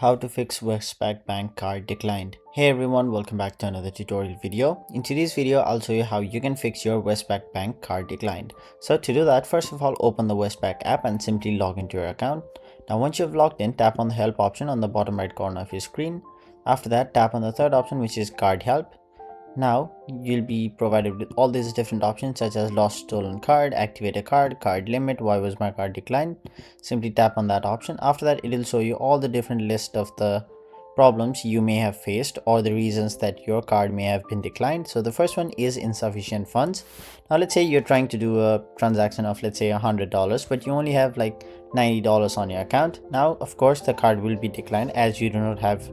How to fix Westpac Bank card declined. Hey everyone, welcome back to another tutorial video. In today's video, I'll show you how you can fix your Westpac Bank card declined. So to do that, first of all, open the Westpac app and simply log into your account. Now once you've logged in, tap on the help option on the bottom right corner of your screen. After that, tap on the third option, which is card help. Now you'll be provided with all these different options such as lost stolen card, activate a card, card limit, why was my card declined. Simply tap on that option. After that, it will show you all the different list of the problems you may have faced or the reasons that your card may have been declined. So the first one is insufficient funds. Now let's say you're trying to do a transaction of, let's say, $100, but you only have like $90 on your account. Now of course the card will be declined as you do not have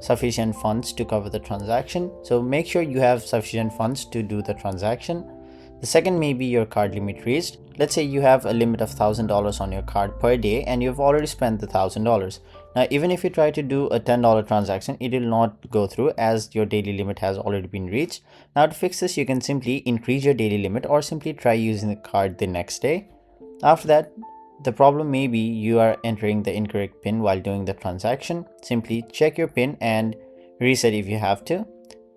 sufficient funds to cover the transaction. So make sure you have sufficient funds to do the transaction. The second may be your card limit reached. Let's say you have a limit of $1,000 on your card per day and you've already spent the $1,000. Now even if you try to do a $10 transaction, it will not go through as your daily limit has already been reached. Now to fix this, you can simply increase your daily limit or simply try using the card the next day. After that, the problem may be you are entering the incorrect PIN while doing the transaction. Simply check your PIN and reset if you have to.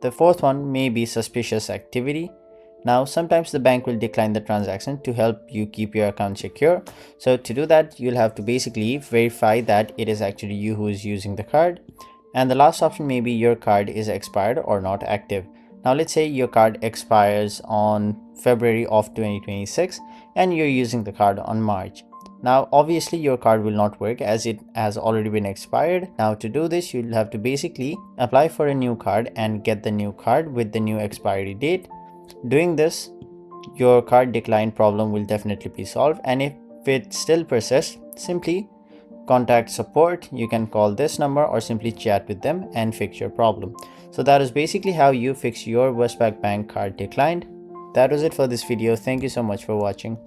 The fourth one may be suspicious activity. Now sometimes the bank will decline the transaction to help you keep your account secure. So to do that, you'll have to basically verify that it is actually you who is using the card. And the last option may be your card is expired or not active. Now let's say your card expires on February of 2026 and you're using the card on March. Now obviously your card will not work as it has already been expired. Now to do this, you'll have to basically apply for a new card and get the new card with the new expiry date. Doing this, your card decline problem will definitely be solved, and if it still persists, simply contact support. You can call this number or simply chat with them and fix your problem. So that is basically how you fix your Westpac Bank card declined. That was it for this video. Thank you so much for watching.